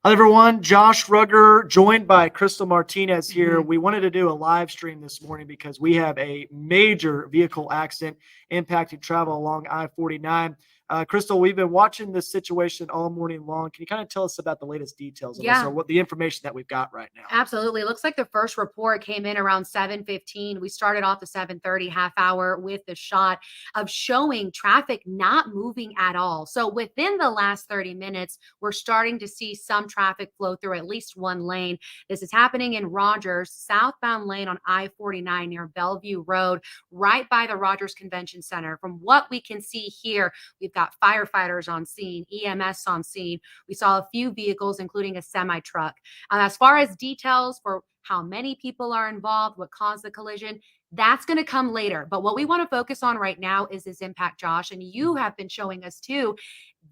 Hi, everyone. Josh Rugger, joined by Crystal Martinez here. Mhm. We wanted to do a live stream this morning because we have a major vehicle accident impacting travel along I-49. Crystal, we've been watching this situation all morning long. Can you kind of tell us about the latest details of this, or Yeah, what the information that we've got right now? absolutely. It looks like the first report came in around 7:15. We started off the 7:30 half hour with the shot of showing traffic not moving at all. So within the last 30 minutes, we're starting to see some traffic flow through at least one lane. This is happening in Rogers, southbound lane on I-49 near Bellview Road, right by the Rogers Convention Center. From what we can see here, we've got firefighters on scene, EMS on scene. We saw a few vehicles, including a semi truck. As far as details for how many people are involved, what caused the collision, that's going to come later. But what we want to focus on right now is this impact, Josh. And you have been showing us too.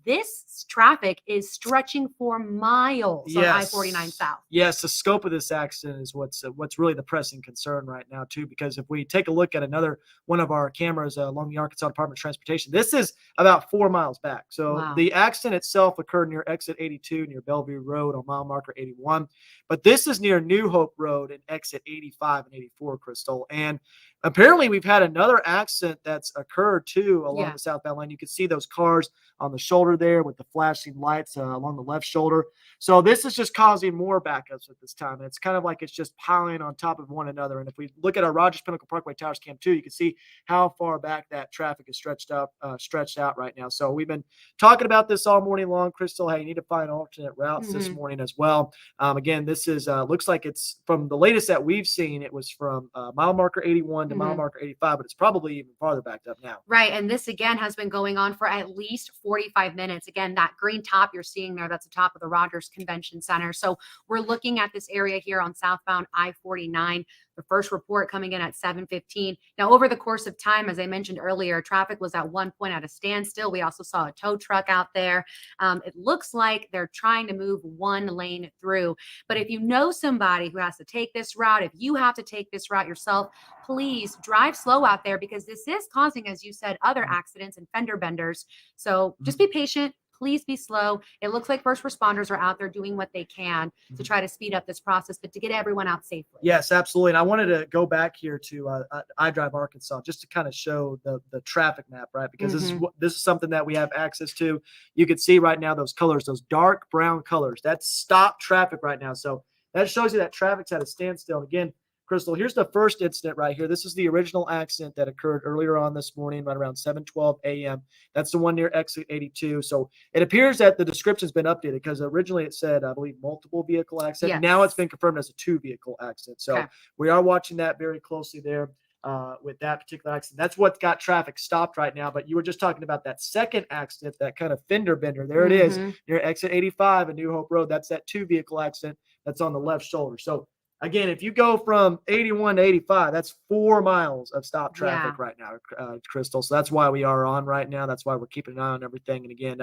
This traffic is stretching for miles on I-49 Yes. South. Yes, the scope of this accident is what's really the pressing concern right now too. Because if we take a look at another one of our cameras along the Arkansas Department of Transportation, this is about 4 miles back. So Wow. the accident itself occurred near exit 82 near Bellevue Road on mile marker 81, but this is near New Hope Road and exit 85 and 84, Crystal. And apparently we've had another accident that's occurred too along Yeah. the southbound lane. You can see those cars on the shoulder there with the flashing lights along the left shoulder. So this is just causing more backups at this time. And it's kind of like it's just piling on top of one another. And if we look at our Rogers Pinnacle Parkway Towers Cam 2, you can see how far back that traffic is stretched out right now. So we've been talking about this all morning long, Crystal. Hey, you need to find alternate routes this Mhm. morning as well. Again, this is looks like it's from the latest that we've seen. It was from mile marker 81 to mile Mhm. marker 85, but it's probably even farther backed up now. Right. And this again has been going on for at least 45 minutes. Again, that green top you're seeing there, that's the top of the Rogers Convention Center. So we're looking at this area here on southbound I-49. The first report coming in at 7:15. Now, over the course of time, as I mentioned earlier, traffic was at one point at a standstill. We also saw a tow truck out there. It looks like they're trying to move one lane through. But if you know somebody who has to take this route, if you have to take this route yourself, please drive slow out there because this is causing, as you said, other accidents and fender benders. So just be patient. Please be slow. It looks like first responders are out there doing what they can to try to speed up this process, but to get everyone out safely. Yes, absolutely. And I wanted to go back here to iDrive Arkansas just to kind of show the traffic map, right? Because Hmm. this is something that we have access to. You can see right now those colors, those dark brown colors. That's stop traffic right now. So that shows you that traffic's at a standstill. And again, Crystal, here's the first incident right here. This is the original accident that occurred earlier on this morning, right around 7:12 a.m. That's the one near exit 82. So it appears that the description's been updated because originally it said, I believe, multiple vehicle accident. Now it's Yes. been confirmed as a two vehicle accident. So Okay. we are watching that very closely there with that particular accident. That's what got traffic stopped right now. But you were just talking about that second accident, that kind of fender bender. There it is Hmm. near exit 85 and New Hope Road. That's that two vehicle accident that's on the left shoulder. So again, if you go from 81 to 85, that's 4 miles of stop Yeah. traffic right now, Crystal. So that's why we are on right now. That's why we're keeping an eye on everything. And again,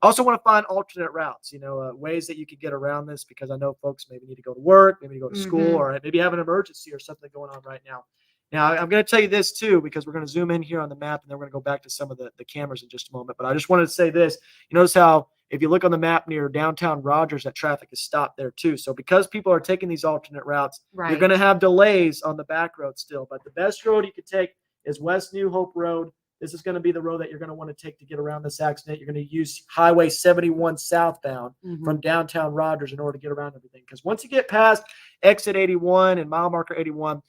also want to find alternate routes, ways that you could get around this because I know folks maybe need to go to work, maybe go to school, Hmm. or maybe have an emergency or something going on right now. Now, I'm going to tell you this too, because we're going to zoom in here on the map and then we're going to go back to some of the cameras in just a moment. But I just wanted to say this. You notice how if you look on the map near downtown Rogers, that traffic is stopped there too. So because people are taking these alternate routes, you're going Right. to have delays on the back road still. But the best road you could take is West New Hope Road. This is going to be the road that you're going to want to take to get around this accident. You're going to use Highway 71 southbound Hmm. from downtown Rogers in order to get around everything. Because once you get past exit 81 and mile marker 81,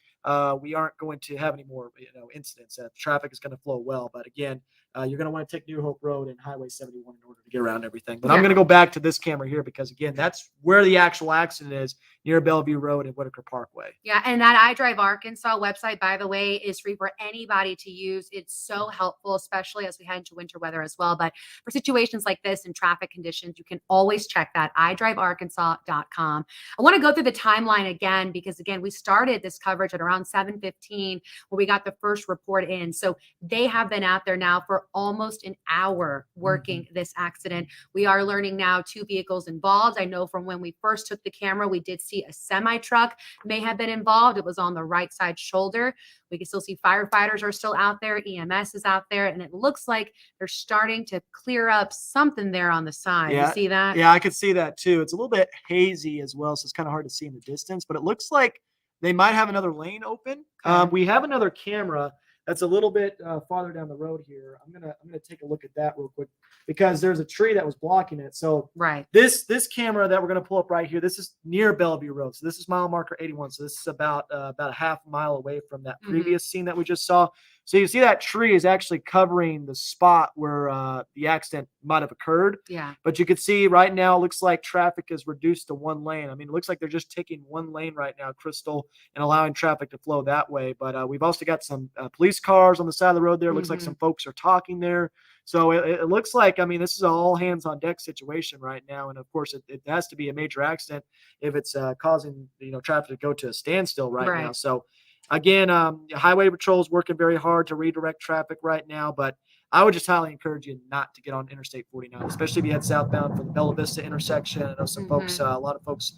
we aren't going to have any more incidents. Traffic is going to flow well. But again, you're going to want to take New Hope Road and Highway 71 in order to get around everything. But I'm going Yeah. to go back to this camera here because, again, that's where the actual accident is near Bellevue Road and Whitaker Parkway. Yeah, and that iDrive Arkansas website, by the way, is free for anybody to use. It's so helpful, especially as we head into winter weather as well. But for situations like this and traffic conditions, you can always check that iDriveArkansas.com. I want to go through the timeline again because, again, we started this coverage at around 7:15 where we got the first report in. So they have been out there now for almost an hour working this accident. We are learning now two vehicles involved. I know from when we first took the camera, we did see see a semi truck may have been involved. It was on the right side shoulder. We can still see firefighters are still out there. EMS is out there. And it looks like they're starting to clear up something there on the side. You see that? Yeah, I could see that too. It's a little bit hazy as well, so it's kind of hard to see in the distance, but it looks like they might have another lane open. Okay. We have another camera that's a little bit farther down the road here. I'm gonna take a look at that real quick because there's a tree that was blocking it. So Right. this camera that we're gonna pull up right here, this is near Belleview Road. So this is mile marker 81. So this is about a half mile away from that previous scene that we just saw. So you see that tree is actually covering the spot where the accident might have occurred. Yeah. But you can see right now, it looks like traffic is reduced to one lane. I mean, it looks like they're just taking one lane right now, Crystal, and allowing traffic to flow that way. But we've also got some police cars on the side of the road there. It looks like some folks are talking there. So it looks like, I mean, this is an all hands on deck situation right now. And of course, it has to be a major accident if it's causing, traffic to go to a standstill right now. So again, Highway Patrol is working very hard to redirect traffic right now, but I would just highly encourage you not to get on Interstate 49, especially if you head southbound from the Bella Vista intersection. I know some folks, a lot of folks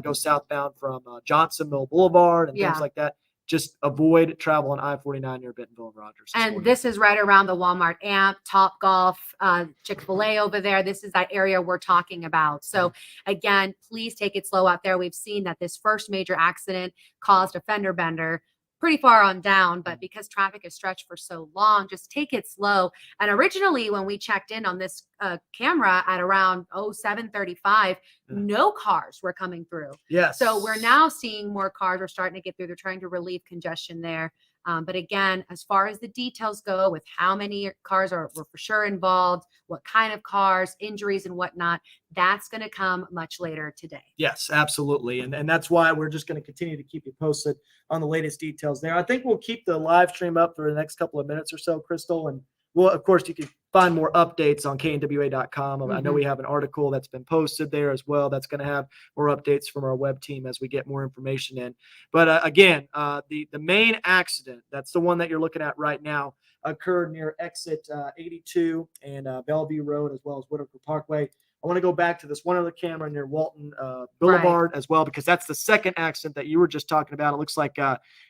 go southbound from Johnsonville Boulevard and things like that. Just avoid travel on I-49 near Bentonville and Rogers. And this is right around the Walmart Amp, Top Golf, Chick-fil-A over there. This is that area we're talking about. So again, please take it slow out there. We've seen that this first major accident caused a fender bender pretty far on down, but because traffic is stretched for so long, just take it slow. And originally when we checked in on this camera at around 7:35, no cars were coming through. Yes. So we're now seeing more cars are starting to get through. They're trying to relieve congestion there. But again, as far as the details go with how many cars were for sure involved, what kind of cars, injuries and whatnot, that's going to come much later today. Yes, absolutely. And that's why we're just going to continue to keep you posted on the latest details there. I think we'll keep the live stream up for the next couple of minutes or so, Crystal. And well, of course, you can find more updates on knwa.com. I know we have an article that's been posted there as well. That's going to have more updates from our web team as we get more information in. But again, the main accident, that's the one that you're looking at right now, occurred near exit 82 and Belleview Road, as well as Whitaker Parkway. I want to go back to this one other camera near Walton Boulevard as well, because that's the second accident that you were just talking about. It looks like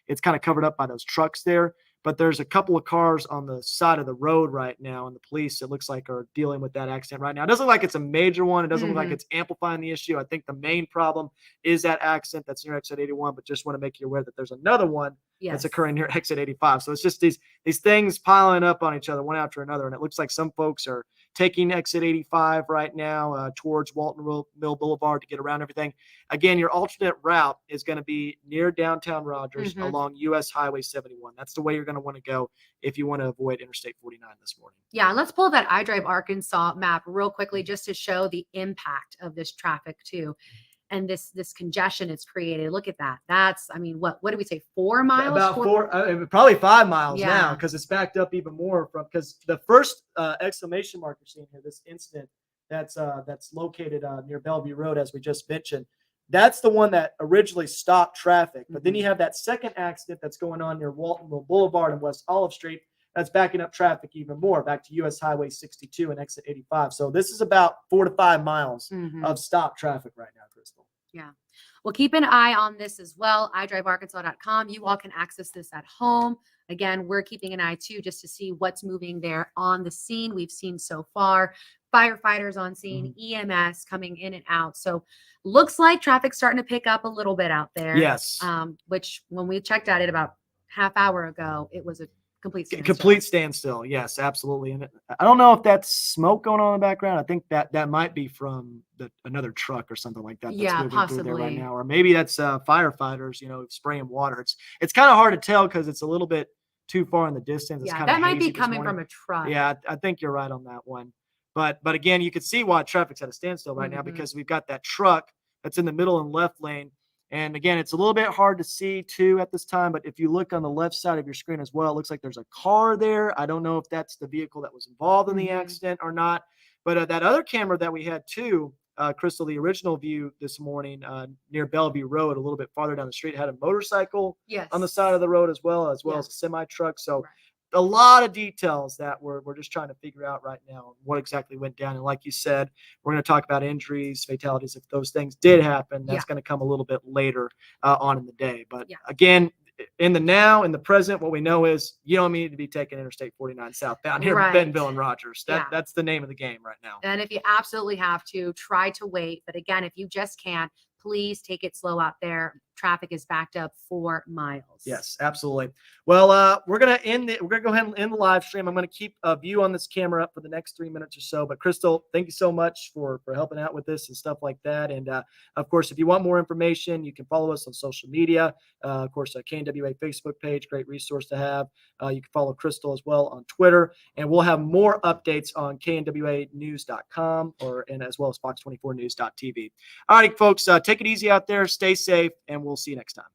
it's kind of covered up by those trucks there. But there's a couple of cars on the side of the road right now, and the police, it looks like, are dealing with that accident right now. It doesn't look like it's a major one. It doesn't look like it's amplifying the issue. I think the main problem is that accident that's near exit 81, but just want to make you aware that there's another one that's occurring near exit 85. So it's just these things piling up on each other, one after another. And it looks like some folks are taking exit 85 right now towards Walton Mill Boulevard to get around everything. Again, your alternate route is going to be near downtown Rogers along US Highway 71. That's the way you're going to want to go if you want to avoid Interstate 49 this morning. Yeah, let's pull that iDrive Arkansas map real quickly just to show the impact of this traffic too. And this congestion it's created. Look at that. That's, I mean, what do we say? 4 miles? About probably 5 miles now, because it's backed up even more because the first exclamation mark you're seeing here, this incident that's located near Bellview Road, as we just mentioned, that's the one that originally stopped traffic. But then you have that second accident that's going on near Waltonville Boulevard and West Olive Street. That's backing up traffic even more back to US Highway 62 and exit 85. So this is about 4 to 5 miles of stop traffic right now, Crystal. Yeah. Well, keep an eye on this as well. iDriveArkansas.com. You all can access this at home. Again, we're keeping an eye too, just to see what's moving there on the scene. We've seen so far firefighters on scene, EMS coming in and out. So looks like traffic's starting to pick up a little bit out there. Yes. Which when we checked at it about half hour ago, it was a complete standstill. Yes, absolutely. And I don't know if that's smoke going on in the background. I think that might be from another truck or something like that. That's moving possibly through there right now, or maybe that's firefighters, spraying water. It's kind of hard to tell because it's a little bit too far in the distance. It's that might be coming from a truck. Yeah, I think you're right on that one. But again, you can see why traffic's at a standstill right now, because we've got that truck that's in the middle and left lane. And again, it's a little bit hard to see too at this time, but if you look on the left side of your screen as well, it looks like there's a car there. I don't know if that's the vehicle that was involved in the accident or not, but that other camera that we had too, Crystal, the original view this morning near Bellevue Road, a little bit farther down the street, had a motorcycle on the side of the road as well as a semi truck. So a lot of details that we're just trying to figure out right now what exactly went down. And like you said, we're going to talk about injuries, fatalities. If those things did happen, that's going to come a little bit later on in the day. But again, in the present, what we know is you don't need to be taking Interstate 49 southbound here at Bentonville and Rogers. That's the name of the game right now. And if you absolutely have to, try to wait. But again, if you just can't, please take it slow out there. Traffic is backed up 4 miles. Yes, absolutely. Well, we're gonna go ahead and end the live stream. I'm gonna keep a view on this camera up for the next 3 minutes or so. But Crystal, thank you so much for helping out with this and stuff like that. And of course, if you want more information, you can follow us on social media. Of course, KNWA Facebook page, great resource to have. You can follow Crystal as well on Twitter, and we'll have more updates on knwanews.com and as well as fox24news.tv. All right, folks, take it easy out there, stay safe, and we'll see you next time.